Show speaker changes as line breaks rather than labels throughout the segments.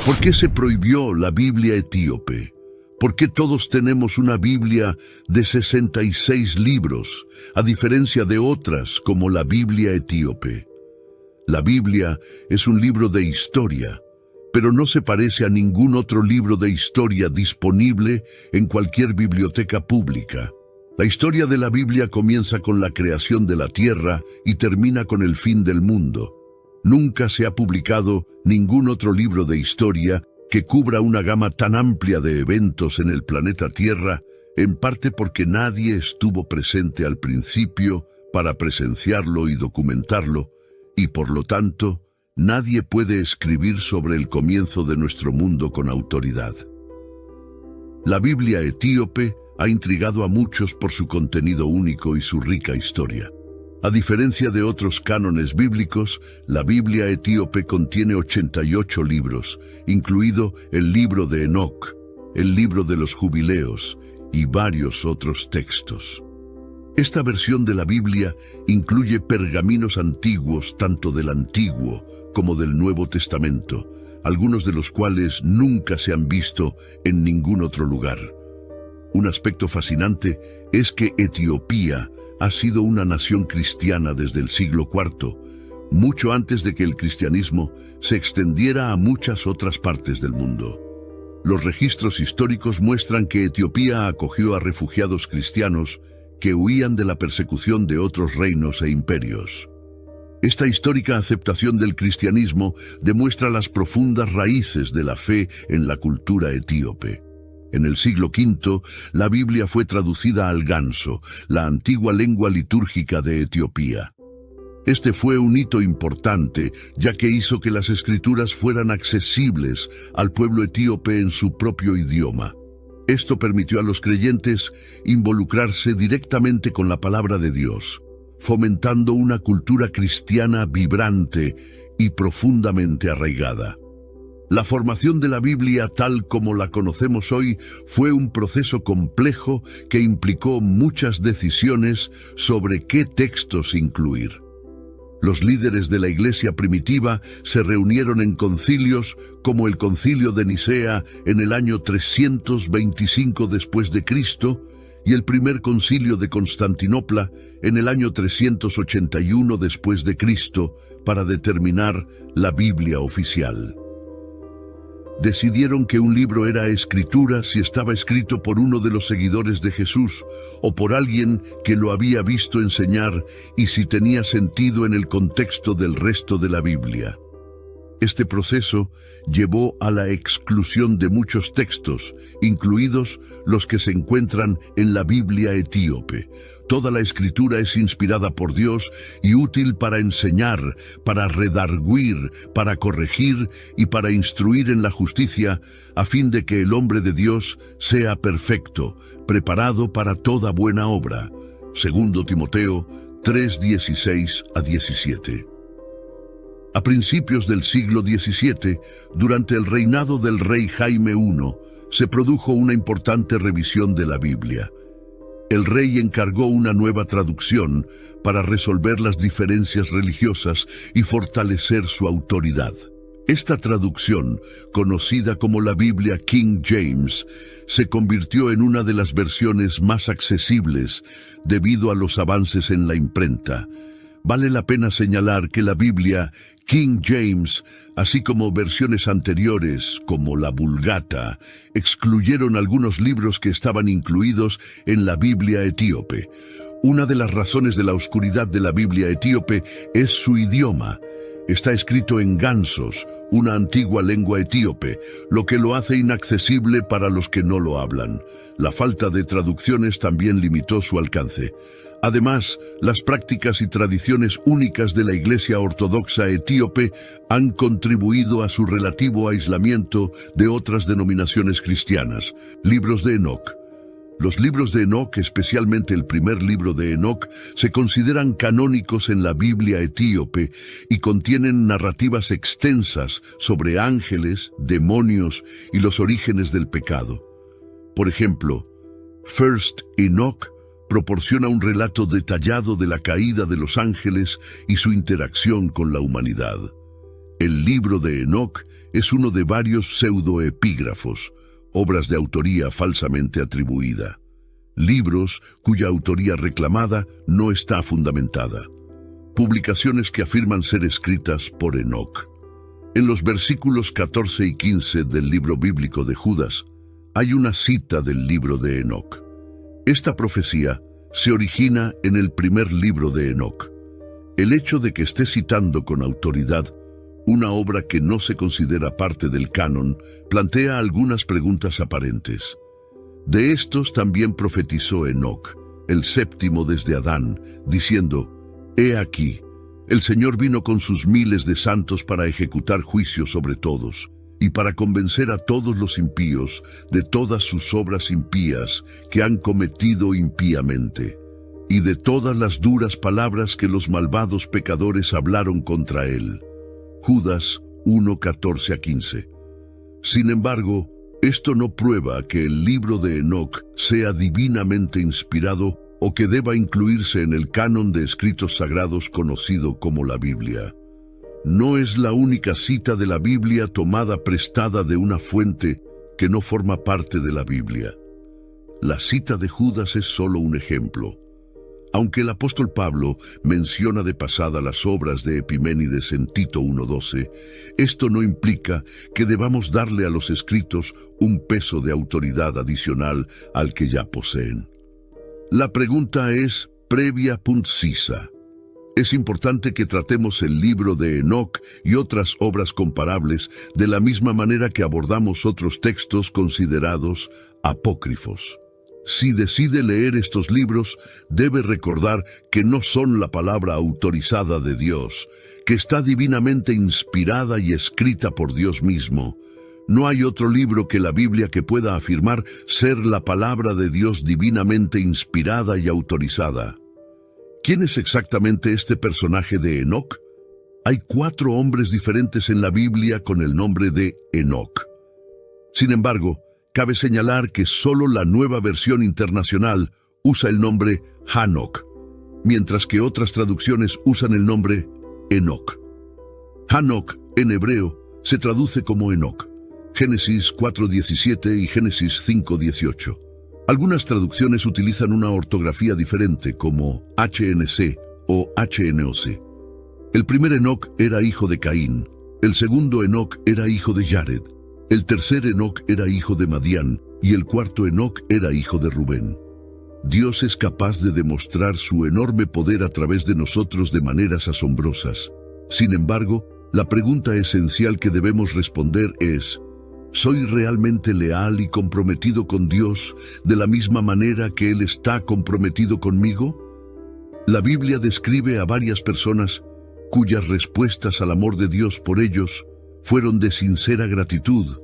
¿Por qué se prohibió la Biblia etíope? ¿Por qué todos tenemos una Biblia de 66 libros, a diferencia de otras como la Biblia etíope? La Biblia es un libro de historia, pero no se parece a ningún otro libro de historia disponible en cualquier biblioteca pública. La historia de la Biblia comienza con la creación de la tierra y termina con el fin del mundo. Nunca se ha publicado ningún otro libro de historia que cubra una gama tan amplia de eventos en el planeta Tierra, en parte porque nadie estuvo presente al principio para presenciarlo y documentarlo, y por lo tanto, nadie puede escribir sobre el comienzo de nuestro mundo con autoridad. La Biblia etíope ha intrigado a muchos por su contenido único y su rica historia. A diferencia de otros cánones bíblicos, la Biblia etíope contiene 88 libros, incluido el libro de Enoc, el libro de los jubileos y varios otros textos. Esta versión de la Biblia incluye pergaminos antiguos tanto del Antiguo como del Nuevo Testamento, algunos de los cuales nunca se han visto en ningún otro lugar. Un aspecto fascinante es que Etiopía ha sido una nación cristiana desde el siglo IV, mucho antes de que el cristianismo se extendiera a muchas otras partes del mundo. Los registros históricos muestran que Etiopía acogió a refugiados cristianos que huían de la persecución de otros reinos e imperios. Esta histórica aceptación del cristianismo demuestra las profundas raíces de la fe en la cultura etíope. En el siglo V, la Biblia fue traducida al ganso, la antigua lengua litúrgica de Etiopía. Este fue un hito importante, ya que hizo que las escrituras fueran accesibles al pueblo etíope en su propio idioma. Esto permitió a los creyentes involucrarse directamente con la palabra de Dios, fomentando una cultura cristiana vibrante y profundamente arraigada. La formación de la Biblia tal como la conocemos hoy fue un proceso complejo que implicó muchas decisiones sobre qué textos incluir. Los líderes de la Iglesia primitiva se reunieron en concilios como el Concilio de Nicea en el año 325 después de Cristo y el primer concilio de Constantinopla en el año 381 después de Cristo para determinar la Biblia oficial. Decidieron que un libro era escritura si estaba escrito por uno de los seguidores de Jesús o por alguien que lo había visto enseñar y si tenía sentido en el contexto del resto de la Biblia. Este proceso llevó a la exclusión de muchos textos, incluidos los que se encuentran en la Biblia etíope. Toda la escritura es inspirada por Dios y útil para enseñar, para redarguir, para corregir y para instruir en la justicia, a fin de que el hombre de Dios sea perfecto, preparado para toda buena obra. 2 Timoteo 3:16-17. A principios del siglo XVII, durante el reinado del rey Jaime I, se produjo una importante revisión de la Biblia. El rey encargó una nueva traducción para resolver las diferencias religiosas y fortalecer su autoridad. Esta traducción, conocida como la Biblia King James, se convirtió en una de las versiones más accesibles debido a los avances en la imprenta. Vale la pena señalar que la Biblia King James, así como versiones anteriores como la Vulgata, excluyeron algunos libros que estaban incluidos en la Biblia etíope. Una de las razones de la oscuridad de la Biblia etíope es su idioma. Está escrito en gansos, una antigua lengua etíope, lo que lo hace inaccesible para los que no lo hablan. La falta de traducciones también limitó su alcance. Además, las prácticas y tradiciones únicas de la Iglesia Ortodoxa etíope han contribuido a su relativo aislamiento de otras denominaciones cristianas. Libros de Enoc. Los libros de Enoc, especialmente el primer libro de Enoc, se consideran canónicos en la Biblia etíope y contienen narrativas extensas sobre ángeles, demonios y los orígenes del pecado. Por ejemplo, First Enoch proporciona un relato detallado de la caída de los ángeles y su interacción con la humanidad. El libro de Enoc es uno de varios pseudoepígrafos, obras de autoría falsamente atribuida. Libros cuya autoría reclamada no está fundamentada. Publicaciones que afirman ser escritas por Enoc. En los versículos 14 y 15 del libro bíblico de Judas, hay una cita del libro de Enoc. Esta profecía se origina en el primer libro de Enoc. El hecho de que esté citando con autoridad una obra que no se considera parte del canon plantea algunas preguntas aparentes. De estos también profetizó Enoc, el séptimo desde Adán, diciendo: «He aquí, el Señor vino con sus miles de santos para ejecutar juicio sobre todos, y para convencer a todos los impíos de todas sus obras impías que han cometido impíamente, y de todas las duras palabras que los malvados pecadores hablaron contra él». Judas 1:14-15. Sin embargo, esto no prueba que el libro de Enoc sea divinamente inspirado o que deba incluirse en el canon de escritos sagrados conocido como la Biblia. No es la única cita de la Biblia tomada prestada de una fuente que no forma parte de la Biblia. La cita de Judas es solo un ejemplo. Aunque el apóstol Pablo menciona de pasada las obras de Epiménides en Tito 1:12, esto no implica que debamos darle a los escritos un peso de autoridad adicional al que ya poseen. La pregunta es previa puncisa. Es importante que tratemos el libro de Enoc y otras obras comparables de la misma manera que abordamos otros textos considerados apócrifos. Si decide leer estos libros, debe recordar que no son la palabra autorizada de Dios, que está divinamente inspirada y escrita por Dios mismo. No hay otro libro que la Biblia que pueda afirmar ser la palabra de Dios divinamente inspirada y autorizada. ¿Quién es exactamente este personaje de Enoc? Hay 4 hombres diferentes en la Biblia con el nombre de Enoc. Sin embargo, cabe señalar que solo la Nueva Versión Internacional usa el nombre Hanoc, mientras que otras traducciones usan el nombre Enoc. Hanoc, en hebreo, se traduce como Enoc, Génesis 4:17 y Génesis 5:18. Algunas traducciones utilizan una ortografía diferente, como HNC o HNOC. El primer Enoc era hijo de Caín, el segundo Enoc era hijo de Jared, el tercer Enoc era hijo de Madián y el cuarto Enoc era hijo de Rubén. Dios es capaz de demostrar su enorme poder a través de nosotros de maneras asombrosas. Sin embargo, la pregunta esencial que debemos responder es: ¿soy realmente leal y comprometido con Dios de la misma manera que Él está comprometido conmigo? La Biblia describe a varias personas cuyas respuestas al amor de Dios por ellos fueron de sincera gratitud,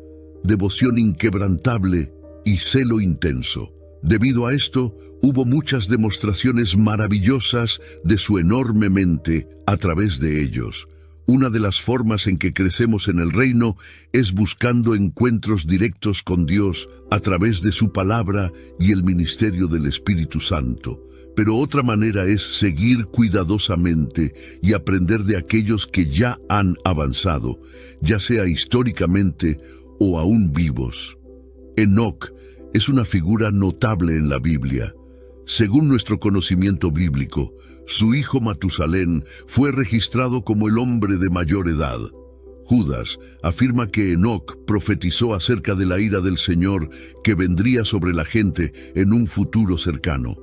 devoción inquebrantable y celo intenso. Debido a esto, hubo muchas demostraciones maravillosas de su enorme mente a través de ellos. Una de las formas en que crecemos en el reino es buscando encuentros directos con Dios a través de su palabra y el ministerio del Espíritu Santo. Pero otra manera es seguir cuidadosamente y aprender de aquellos que ya han avanzado, ya sea históricamente o aún vivos. Enoc es una figura notable en la Biblia. Según nuestro conocimiento bíblico, su hijo Matusalén fue registrado como el hombre de mayor edad. Judas afirma que Enoc profetizó acerca de la ira del Señor que vendría sobre la gente en un futuro cercano.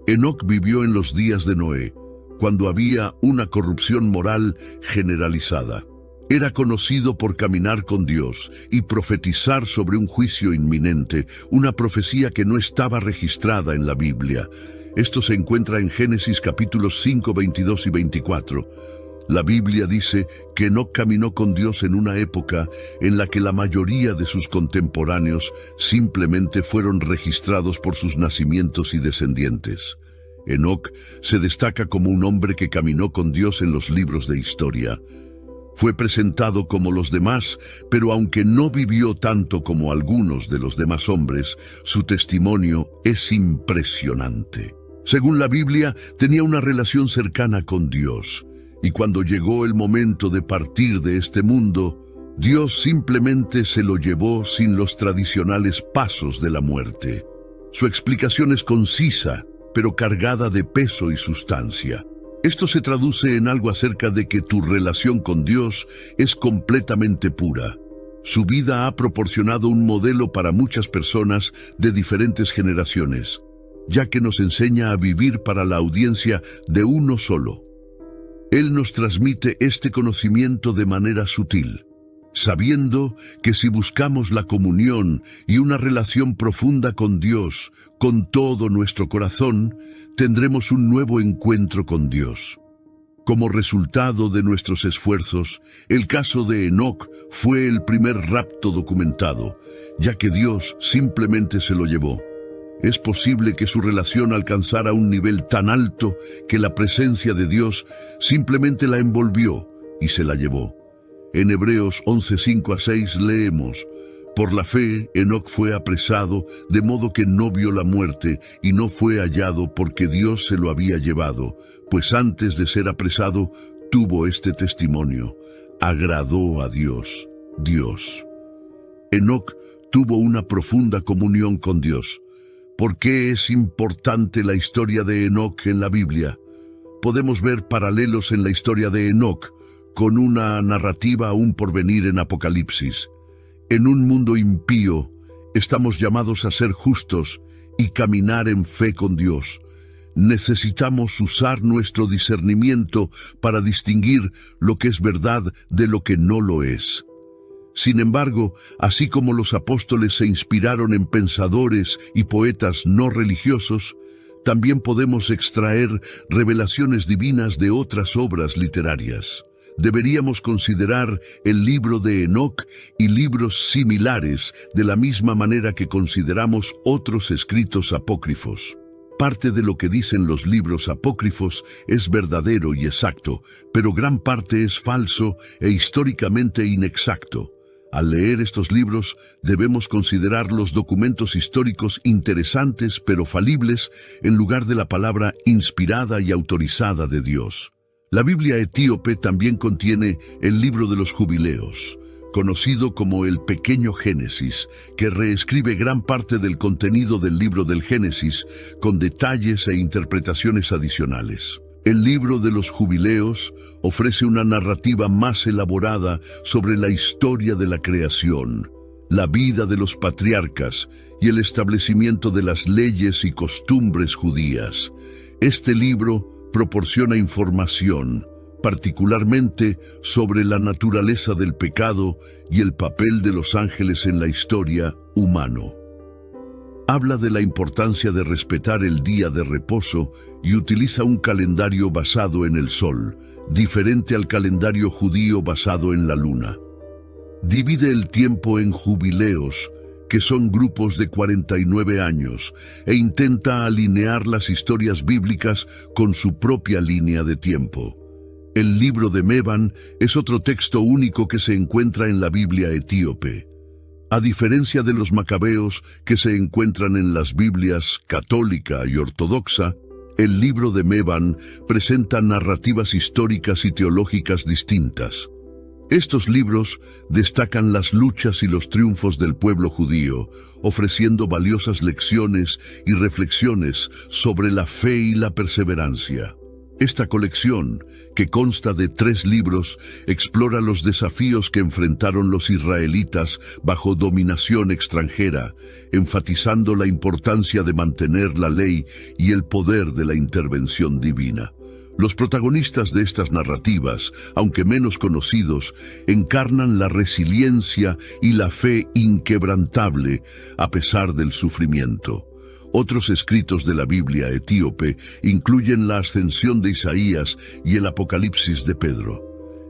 Enoc vivió en los días de Noé, cuando había una corrupción moral generalizada. Era conocido por caminar con Dios y profetizar sobre un juicio inminente, una profecía que no estaba registrada en la Biblia. Esto se encuentra en Génesis capítulos 5, 22 y 24. La Biblia dice que Enoc caminó con Dios en una época en la que la mayoría de sus contemporáneos simplemente fueron registrados por sus nacimientos y descendientes. Enoc se destaca como un hombre que caminó con Dios en los libros de historia. Fue presentado como los demás, pero aunque no vivió tanto como algunos de los demás hombres, su testimonio es impresionante. Según la Biblia, tenía una relación cercana con Dios. y cuando llegó el momento de partir de este mundo, Dios simplemente se lo llevó sin los tradicionales pasos de la muerte. Su explicación es concisa, pero cargada de peso y sustancia. Esto se traduce en algo acerca de que tu relación con Dios es completamente pura. Su vida ha proporcionado un modelo para muchas personas de diferentes generaciones, ya que nos enseña a vivir para la audiencia de uno solo. Él nos transmite este conocimiento de manera sutil, sabiendo que si buscamos la comunión y una relación profunda con Dios, con todo nuestro corazón, tendremos un nuevo encuentro con Dios. Como resultado de nuestros esfuerzos, el caso de Enoc fue el primer rapto documentado, ya que Dios simplemente se lo llevó. Es posible que su relación alcanzara un nivel tan alto que la presencia de Dios simplemente la envolvió y se la llevó. En Hebreos 11:5-6 leemos: Por la fe, Enoc fue apresado, de modo que no vio la muerte, y no fue hallado porque Dios se lo había llevado, pues antes de ser apresado, tuvo este testimonio: agradó a Dios. Enoc tuvo una profunda comunión con Dios. ¿Por qué es importante la historia de Enoc en la Biblia? Podemos ver paralelos en la historia de Enoc con una narrativa aún por venir en Apocalipsis. En un mundo impío, estamos llamados a ser justos y caminar en fe con Dios. Necesitamos usar nuestro discernimiento para distinguir lo que es verdad de lo que no lo es. Sin embargo, así como los apóstoles se inspiraron en pensadores y poetas no religiosos, también podemos extraer revelaciones divinas de otras obras literarias. Deberíamos considerar el libro de Enoc y libros similares de la misma manera que consideramos otros escritos apócrifos. Parte de lo que dicen los libros apócrifos es verdadero y exacto, pero gran parte es falso e históricamente inexacto. Al leer estos libros, debemos considerar los documentos históricos interesantes pero falibles en lugar de la palabra inspirada y autorizada de Dios. La Biblia etíope también contiene el libro de los jubileos, conocido como el Pequeño Génesis, que reescribe gran parte del contenido del libro del Génesis con detalles e interpretaciones adicionales. El libro de los jubileos ofrece una narrativa más elaborada sobre la historia de la creación, la vida de los patriarcas y el establecimiento de las leyes y costumbres judías. Este libro proporciona información, particularmente sobre la naturaleza del pecado y el papel de los ángeles en la historia humano. Habla de la importancia de respetar el día de reposo y utiliza un calendario basado en el sol, diferente al calendario judío basado en la luna. Divide el tiempo en jubileos, que son grupos de 49 años, e intenta alinear las historias bíblicas con su propia línea de tiempo. El libro de Meban es otro texto único que se encuentra en la Biblia etíope. A diferencia de los macabeos que se encuentran en las Biblias católica y ortodoxa, el libro de Meban presenta narrativas históricas y teológicas distintas. Estos libros destacan las luchas y los triunfos del pueblo judío, ofreciendo valiosas lecciones y reflexiones sobre la fe y la perseverancia. Esta colección, que consta de 3 libros, explora los desafíos que enfrentaron los israelitas bajo dominación extranjera, enfatizando la importancia de mantener la ley y el poder de la intervención divina. Los protagonistas de estas narrativas, aunque menos conocidos, encarnan la resiliencia y la fe inquebrantable a pesar del sufrimiento. Otros escritos de la Biblia etíope incluyen la ascensión de Isaías y el Apocalipsis de Pedro.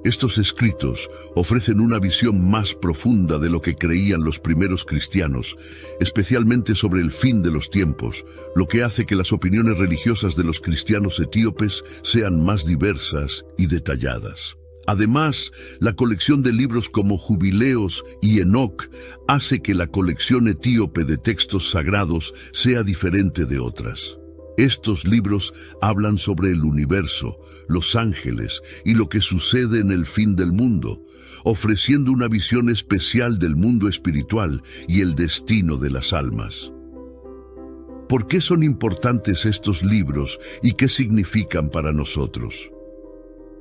Estos escritos ofrecen una visión más profunda de lo que creían los primeros cristianos, especialmente sobre el fin de los tiempos, lo que hace que las opiniones religiosas de los cristianos etíopes sean más diversas y detalladas. Además, la colección de libros como Jubileos y Enoc hace que la colección etíope de textos sagrados sea diferente de otras. Estos libros hablan sobre el universo, los ángeles y lo que sucede en el fin del mundo, ofreciendo una visión especial del mundo espiritual y el destino de las almas. ¿Por qué son importantes estos libros y qué significan para nosotros?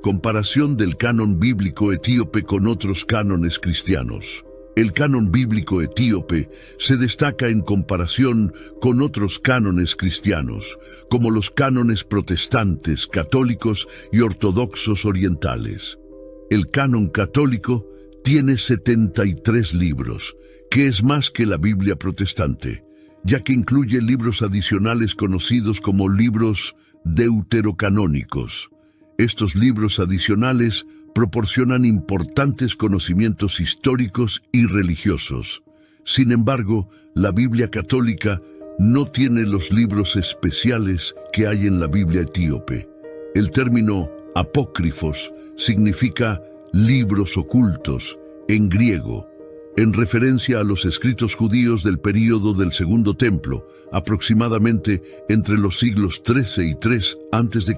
Comparación del canon bíblico etíope con otros cánones cristianos. El canon bíblico etíope se destaca en comparación con otros cánones cristianos, como los cánones protestantes, católicos y ortodoxos orientales. El canon católico tiene 73 libros, que es más que la Biblia protestante, ya que incluye libros adicionales conocidos como libros deuterocanónicos. Estos libros adicionales proporcionan importantes conocimientos históricos y religiosos. Sin embargo, la Biblia católica no tiene los libros especiales que hay en la Biblia etíope. El término apócrifos significa libros ocultos en griego, en referencia a los escritos judíos del período del Segundo Templo, aproximadamente entre los siglos XIII y III a.C.,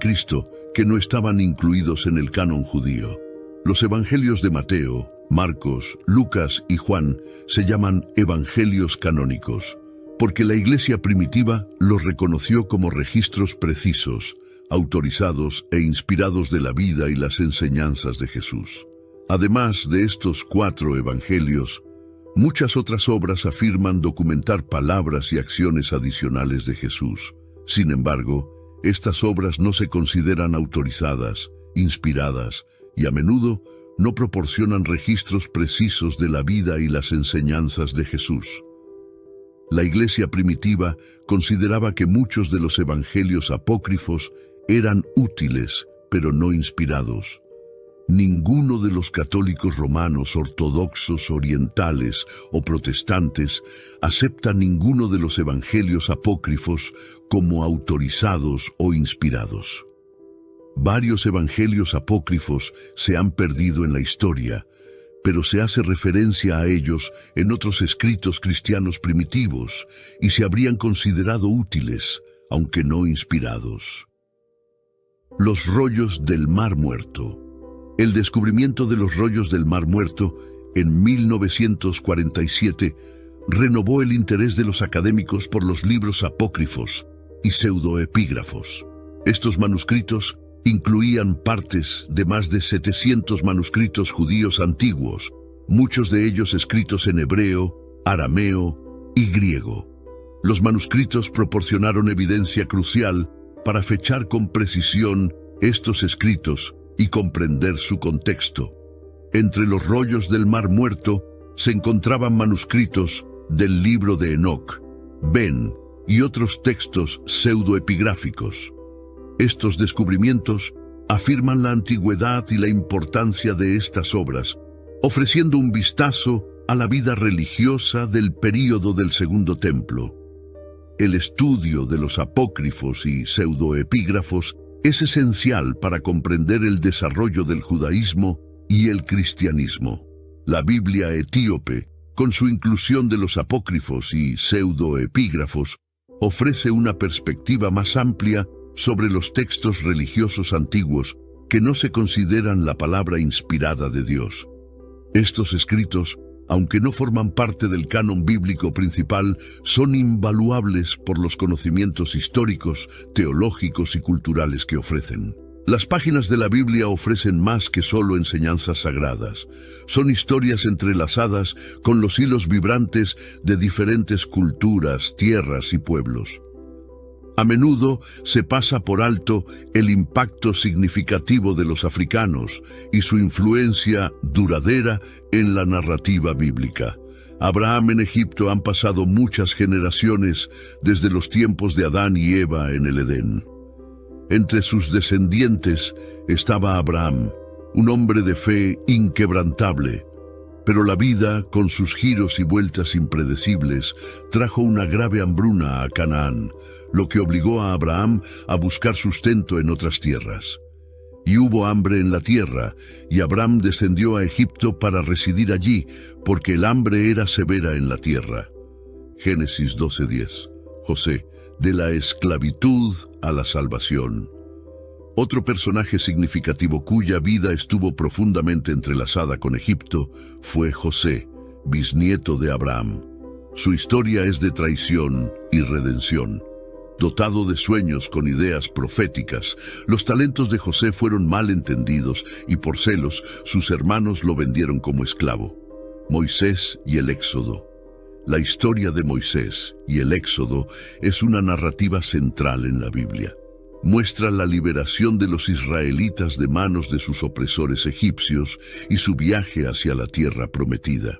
que no estaban incluidos en el canon judío. Los evangelios de Mateo, Marcos, Lucas y Juan se llaman evangelios canónicos, porque la iglesia primitiva los reconoció como registros precisos, autorizados e inspirados de la vida y las enseñanzas de Jesús. Además de estos 4 evangelios, muchas otras obras afirman documentar palabras y acciones adicionales de Jesús. Sin embargo, estas obras no se consideran autorizadas, inspiradas, y a menudo no proporcionan registros precisos de la vida y las enseñanzas de Jesús. La iglesia primitiva consideraba que muchos de los evangelios apócrifos eran útiles, pero no inspirados. Ninguno de los católicos romanos, ortodoxos, orientales o protestantes acepta ninguno de los evangelios apócrifos como autorizados o inspirados. Varios evangelios apócrifos se han perdido en la historia, pero se hace referencia a ellos en otros escritos cristianos primitivos y se habrían considerado útiles, aunque no inspirados. Los rollos del Mar Muerto. El descubrimiento de los rollos del Mar Muerto en 1947 renovó el interés de los académicos por los libros apócrifos y pseudoepígrafos. Estos manuscritos incluían partes de más de 700 manuscritos judíos antiguos, muchos de ellos escritos en hebreo, arameo y griego. Los manuscritos proporcionaron evidencia crucial para fechar con precisión estos escritos y comprender su contexto. Entre los rollos del Mar Muerto se encontraban manuscritos del libro de Enoc, Ben y otros textos pseudoepigráficos. Estos descubrimientos afirman la antigüedad y la importancia de estas obras, ofreciendo un vistazo a la vida religiosa del período del Segundo Templo. El estudio de los apócrifos y pseudoepígrafos es esencial para comprender el desarrollo del judaísmo y el cristianismo. La Biblia etíope, con su inclusión de los apócrifos y pseudoepígrafos, ofrece una perspectiva más amplia sobre los textos religiosos antiguos que no se consideran la palabra inspirada de Dios. Estos escritos, aunque no forman parte del canon bíblico principal, son invaluables por los conocimientos históricos, teológicos y culturales que ofrecen. Las páginas de la Biblia ofrecen más que solo enseñanzas sagradas. Son historias entrelazadas con los hilos vibrantes de diferentes culturas, tierras y pueblos. A menudo se pasa por alto el impacto significativo de los africanos y su influencia duradera en la narrativa bíblica. Abraham en Egipto han pasado muchas generaciones desde los tiempos de Adán y Eva en el Edén. Entre sus descendientes estaba Abraham, un hombre de fe inquebrantable. Pero la vida, con sus giros y vueltas impredecibles, trajo una grave hambruna a Canaán, lo que obligó a Abraham a buscar sustento en otras tierras. Y hubo hambre en la tierra, y Abraham descendió a Egipto para residir allí, porque el hambre era severa en la tierra. Génesis 12:10. José, de la esclavitud a la salvación. Otro personaje significativo cuya vida estuvo profundamente entrelazada con Egipto fue José, bisnieto de Abraham. Su historia es de traición y redención. Dotado de sueños con ideas proféticas, los talentos de José fueron mal entendidos y por celos sus hermanos lo vendieron como esclavo. Moisés y el Éxodo. La historia de Moisés y el Éxodo es una narrativa central en la Biblia. Muestra la liberación de los israelitas de manos de sus opresores egipcios y su viaje hacia la tierra prometida.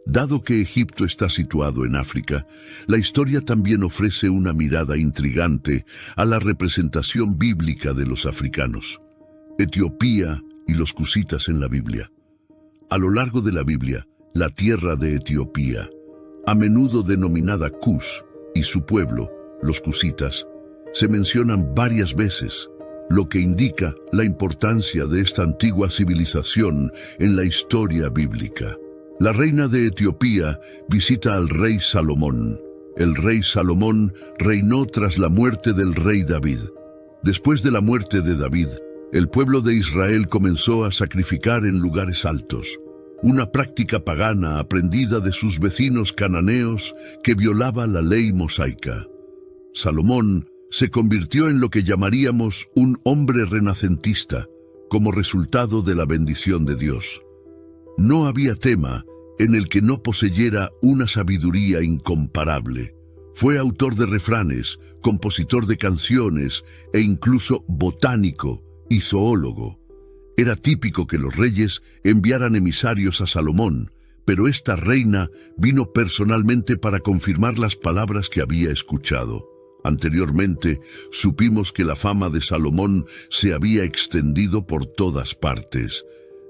Dado que Egipto está situado en África, la historia también ofrece una mirada intrigante a la representación bíblica de los africanos. Etiopía y los cusitas en la Biblia. A lo largo de la Biblia, la tierra de Etiopía, a menudo denominada Cus, y su pueblo, los cusitas, se mencionan varias veces, lo que indica la importancia de esta antigua civilización en la historia bíblica. La reina de Etiopía visita al rey Salomón. El rey Salomón reinó tras la muerte del rey David. Después de la muerte de David, el pueblo de Israel comenzó a sacrificar en lugares altos, una práctica pagana aprendida de sus vecinos cananeos que violaba la ley mosaica. Salomón se convirtió en lo que llamaríamos un hombre renacentista, como resultado de la bendición de Dios. No había tema en el que no poseyera una sabiduría incomparable. Fue autor de refranes, compositor de canciones e incluso botánico y zoólogo. Era típico que los reyes enviaran emisarios a Salomón, pero esta reina vino personalmente para confirmar las palabras que había escuchado. Anteriormente, supimos que la fama de Salomón se había extendido por todas partes.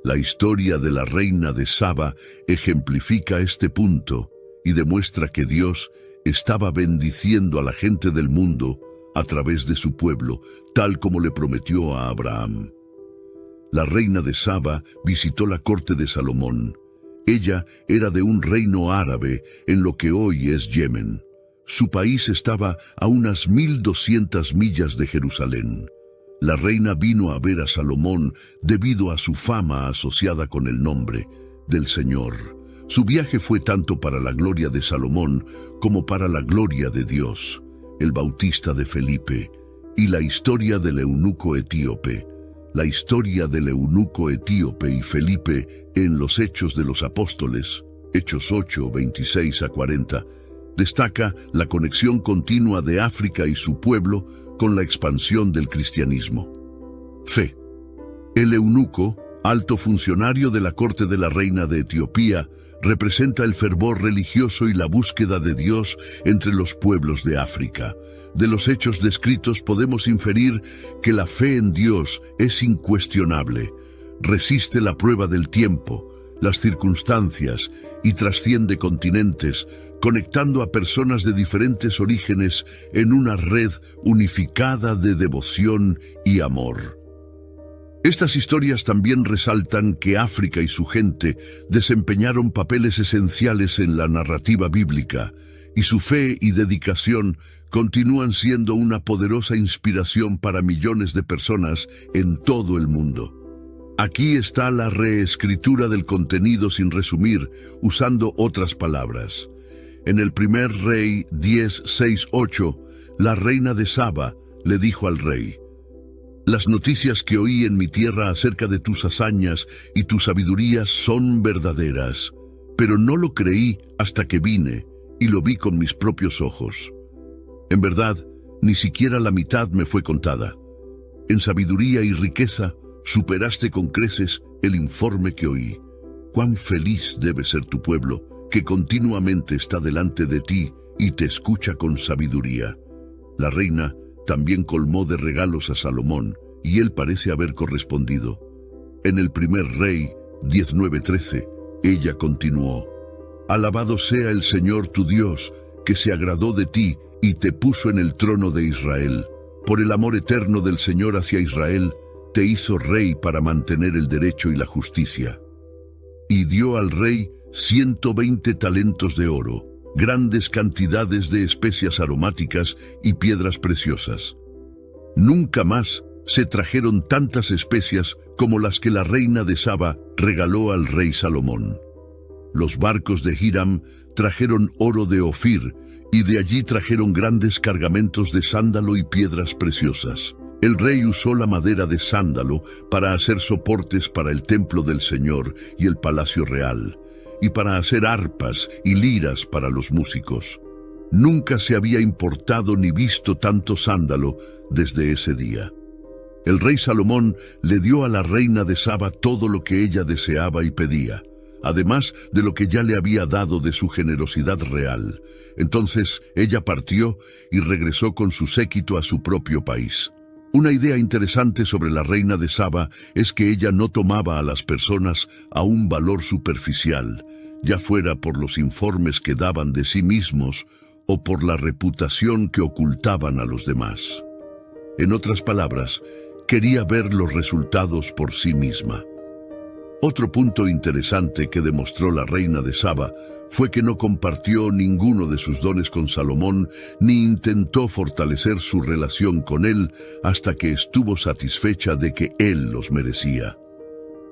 La historia de la reina de Saba ejemplifica este punto y demuestra que Dios estaba bendiciendo a la gente del mundo a través de su pueblo, tal como le prometió a Abraham. La reina de Saba visitó la corte de Salomón. Ella era de un reino árabe en lo que hoy es Yemen. Su país estaba a unas 1200 millas de Jerusalén. La reina vino a ver a Salomón debido a su fama asociada con el nombre del Señor. Su viaje fue tanto para la gloria de Salomón como para la gloria de Dios, el Bautista de Felipe, y la historia del eunuco etíope. La historia del eunuco etíope y Felipe en los Hechos de los Apóstoles, Hechos 8, 26 a 40, destaca la conexión continua de África y su pueblo con la expansión del cristianismo. Fe. El eunuco, alto funcionario de la corte de la reina de Etiopía, representa el fervor religioso y la búsqueda de Dios entre los pueblos de África. De los hechos descritos podemos inferir que la fe en Dios es incuestionable, resiste la prueba del tiempo, las circunstancias y trasciende continentes, conectando a personas de diferentes orígenes en una red unificada de devoción y amor. Estas historias también resaltan que África y su gente desempeñaron papeles esenciales en la narrativa bíblica, y su fe y dedicación continúan siendo una poderosa inspiración para millones de personas en todo el mundo. Aquí está la reescritura del contenido sin resumir, usando otras palabras. En el primer Rey 10:6-8, la reina de Saba le dijo al rey: «Las noticias que oí en mi tierra acerca de tus hazañas y tu sabiduría son verdaderas, pero no lo creí hasta que vine y lo vi con mis propios ojos. En verdad, ni siquiera la mitad me fue contada. En sabiduría y riqueza superaste con creces el informe que oí. Cuán feliz debe ser tu pueblo, que continuamente está delante de ti y te escucha con sabiduría». La reina también colmó de regalos a Salomón, y él parece haber correspondido. En el primer Rey 19:13, ella continuó: «Alabado sea el Señor tu Dios, que se agradó de ti y te puso en el trono de Israel. Por el amor eterno del Señor hacia Israel, te hizo rey para mantener el derecho y la justicia». Y dio al rey 120 talentos de oro, grandes cantidades de especias aromáticas y piedras preciosas. Nunca más se trajeron tantas especias como las que la reina de Saba regaló al rey Salomón. Los barcos de Hiram trajeron oro de Ofir, y de allí trajeron grandes cargamentos de sándalo y piedras preciosas. El rey usó la madera de sándalo para hacer soportes para el templo del Señor y el palacio real, y para hacer arpas y liras para los músicos. Nunca se había importado ni visto tanto sándalo desde ese día. El rey Salomón le dio a la reina de Saba todo lo que ella deseaba y pedía, además de lo que ya le había dado de su generosidad real. Entonces ella partió y regresó con su séquito a su propio país. Una idea interesante sobre la reina de Saba es que ella no tomaba a las personas a un valor superficial, ya fuera por los informes que daban de sí mismos o por la reputación que ocultaban a los demás. En otras palabras, quería ver los resultados por sí misma. Otro punto interesante que demostró la reina de Saba fue que no compartió ninguno de sus dones con Salomón ni intentó fortalecer su relación con él hasta que estuvo satisfecha de que él los merecía.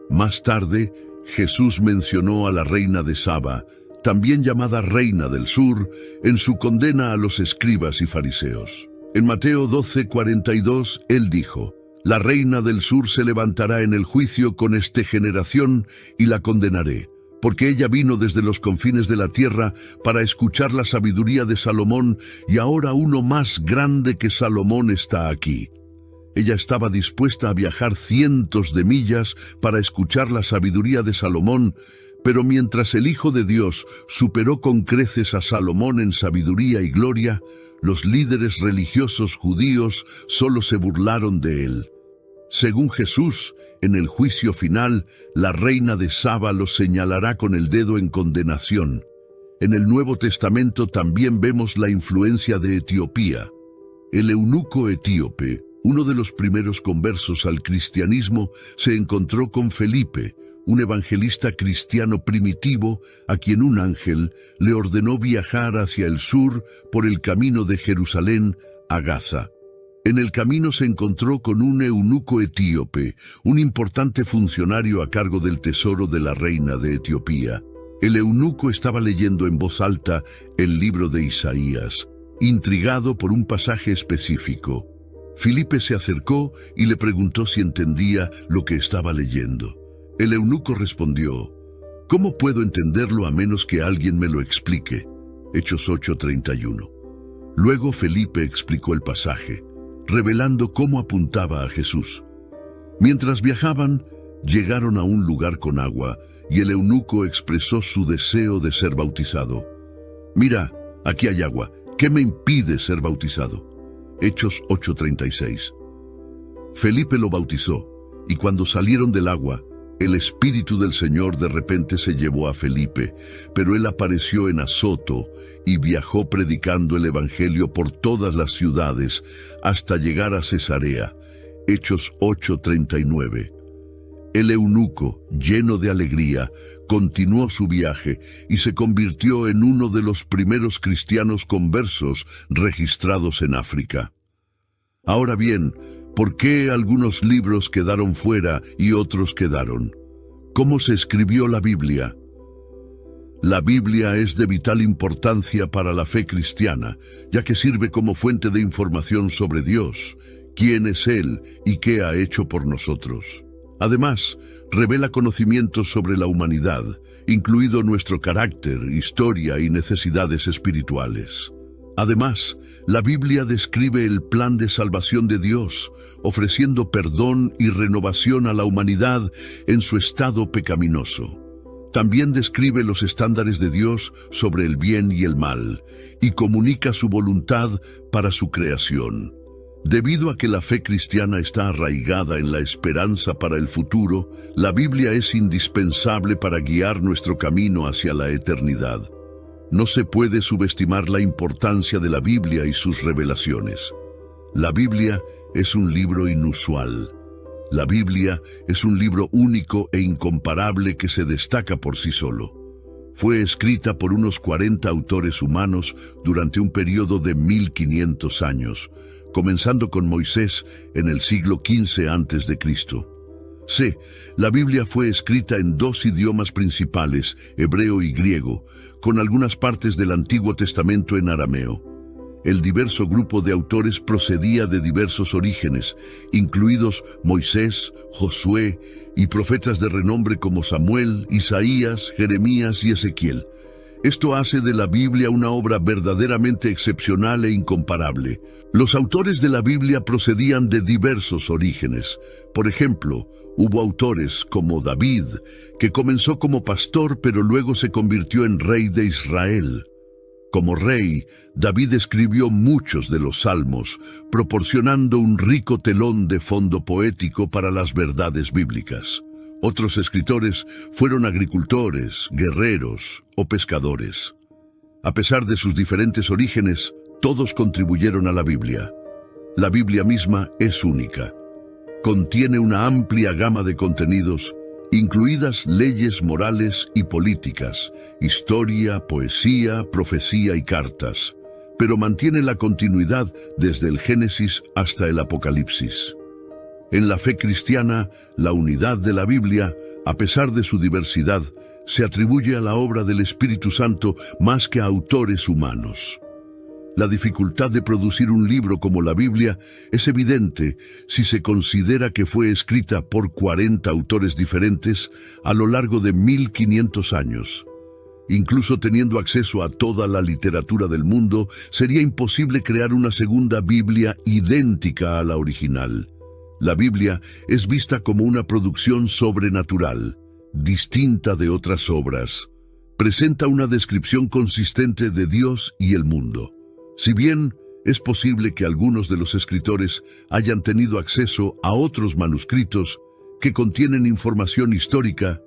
Más tarde, Jesús mencionó a la reina de Saba, también llamada Reina del Sur, en su condena a los escribas y fariseos. En Mateo 12:42, él dijo: «La reina del sur se levantará en el juicio con esta generación y la condenaré, porque ella vino desde los confines de la tierra para escuchar la sabiduría de Salomón, y ahora uno más grande que Salomón está aquí». Ella estaba dispuesta a viajar cientos de millas para escuchar la sabiduría de Salomón, pero mientras el Hijo de Dios superó con creces a Salomón en sabiduría y gloria, los líderes religiosos judíos solo se burlaron de él. Según Jesús, en el juicio final, la reina de Saba los señalará con el dedo en condenación. En el Nuevo Testamento también vemos la influencia de Etiopía. El eunuco etíope, uno de los primeros conversos al cristianismo, se encontró con Felipe, un evangelista cristiano primitivo a quien un ángel le ordenó viajar hacia el sur por el camino de Jerusalén a Gaza. En el camino se encontró con un eunuco etíope, un importante funcionario a cargo del tesoro de la reina de Etiopía. El eunuco estaba leyendo en voz alta el libro de Isaías, intrigado por un pasaje específico. Felipe se acercó y le preguntó si entendía lo que estaba leyendo. El eunuco respondió: «¿Cómo puedo entenderlo a menos que alguien me lo explique?» Hechos 8:31. Luego Felipe explicó el pasaje, revelando cómo apuntaba a Jesús. Mientras viajaban, llegaron a un lugar con agua, y el eunuco expresó su deseo de ser bautizado. «Mira, aquí hay agua. ¿Qué me impide ser bautizado?» Hechos 8:36. Felipe lo bautizó, y cuando salieron del agua, el Espíritu del Señor de repente se llevó a Felipe, pero él apareció en Azoto y viajó predicando el Evangelio por todas las ciudades hasta llegar a Cesarea. Hechos 8:39. El eunuco, lleno de alegría, continuó su viaje y se convirtió en uno de los primeros cristianos conversos registrados en África. Ahora bien, ¿por qué algunos libros quedaron fuera y otros quedaron? ¿Cómo se escribió la Biblia? La Biblia es de vital importancia para la fe cristiana, ya que sirve como fuente de información sobre Dios, quién es Él y qué ha hecho por nosotros. Además, revela conocimientos sobre la humanidad, incluido nuestro carácter, historia y necesidades espirituales. Además, la Biblia describe el plan de salvación de Dios, ofreciendo perdón y renovación a la humanidad en su estado pecaminoso. También describe los estándares de Dios sobre el bien y el mal, y comunica su voluntad para su creación. Debido a que la fe cristiana está arraigada en la esperanza para el futuro, la Biblia es indispensable para guiar nuestro camino hacia la eternidad. No se puede subestimar la importancia de la Biblia y sus revelaciones. La Biblia es un libro inusual. La Biblia es un libro único e incomparable que se destaca por sí solo. fue escrita por unos 40 autores humanos durante un periodo de 1500 años, comenzando con Moisés en el siglo XV a.C. C. La Biblia fue escrita en dos idiomas principales, hebreo y griego, con algunas partes del Antiguo Testamento en arameo. El diverso grupo de autores procedía de diversos orígenes, incluidos Moisés, Josué y profetas de renombre como Samuel, Isaías, Jeremías y Ezequiel. Esto hace de la Biblia una obra verdaderamente excepcional e incomparable. Los autores de la Biblia procedían de diversos orígenes. Por ejemplo, hubo autores como David, que comenzó como pastor pero luego se convirtió en rey de Israel. Como rey, David escribió muchos de los salmos, proporcionando un rico telón de fondo poético para las verdades bíblicas. Otros escritores fueron agricultores, guerreros o pescadores. A pesar de sus diferentes orígenes, todos contribuyeron a la Biblia. La Biblia misma es única. Contiene una amplia gama de contenidos, incluidas leyes morales y políticas, historia, poesía, profecía y cartas, pero mantiene la continuidad desde el Génesis hasta el Apocalipsis. En la fe cristiana, la unidad de la Biblia, a pesar de su diversidad, se atribuye a la obra del Espíritu Santo más que a autores humanos. La dificultad de producir un libro como la Biblia es evidente si se considera que fue escrita por 40 autores diferentes a lo largo de 1500 años. Incluso teniendo acceso a toda la literatura del mundo, sería imposible crear una segunda Biblia idéntica a la original. La Biblia es vista como una producción sobrenatural, distinta de otras obras. Presenta una descripción consistente de Dios y el mundo. Si bien es posible que algunos de los escritores hayan tenido acceso a otros manuscritos que contienen información histórica,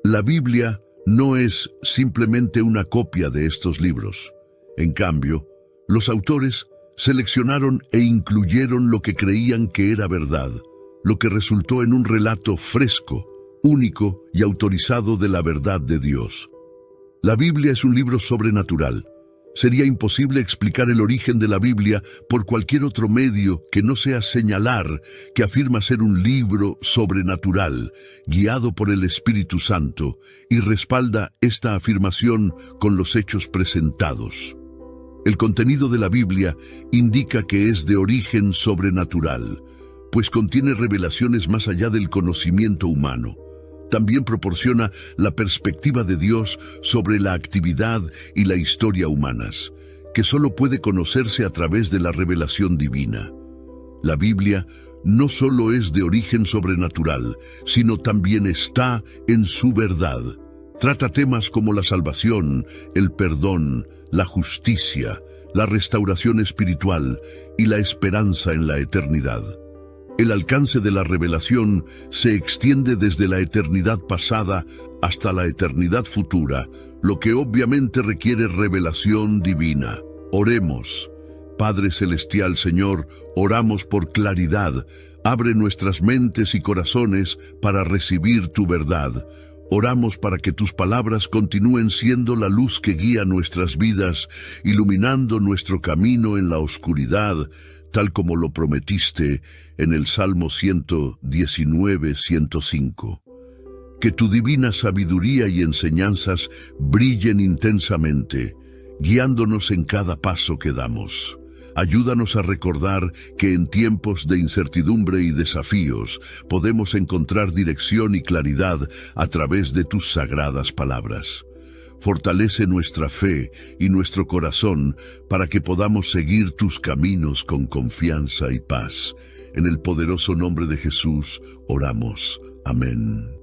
la Biblia no es simplemente una copia de estos libros. En cambio, los autores seleccionaron e incluyeron lo que creían que era verdad, lo que resultó en un relato fresco, único y autorizado de la verdad de Dios. La Biblia es un libro sobrenatural. Sería imposible explicar el origen de la Biblia por cualquier otro medio que no sea señalar que afirma ser un libro sobrenatural, guiado por el Espíritu Santo, y respalda esta afirmación con los hechos presentados. El contenido de la Biblia indica que es de origen sobrenatural, pues contiene revelaciones más allá del conocimiento humano. También proporciona la perspectiva de Dios sobre la actividad y la historia humanas, que solo puede conocerse a través de la revelación divina. La Biblia no solo es de origen sobrenatural, sino también está en su verdad. Trata temas como la salvación, el perdón, la justicia, la restauración espiritual y la esperanza en la eternidad. El alcance de la revelación se extiende desde la eternidad pasada hasta la eternidad futura, lo que obviamente requiere revelación divina. Oremos. Padre Celestial, Señor, oramos por claridad. Abre nuestras mentes y corazones para recibir tu verdad. Oramos para que tus palabras continúen siendo la luz que guía nuestras vidas, iluminando nuestro camino en la oscuridad, tal como lo prometiste en el Salmo 119:105. Que tu divina sabiduría y enseñanzas brillen intensamente, guiándonos en cada paso que damos. Ayúdanos a recordar que en tiempos de incertidumbre y desafíos podemos encontrar dirección y claridad a través de tus sagradas palabras. Fortalece nuestra fe y nuestro corazón para que podamos seguir tus caminos con confianza y paz. En el poderoso nombre de Jesús oramos. Amén.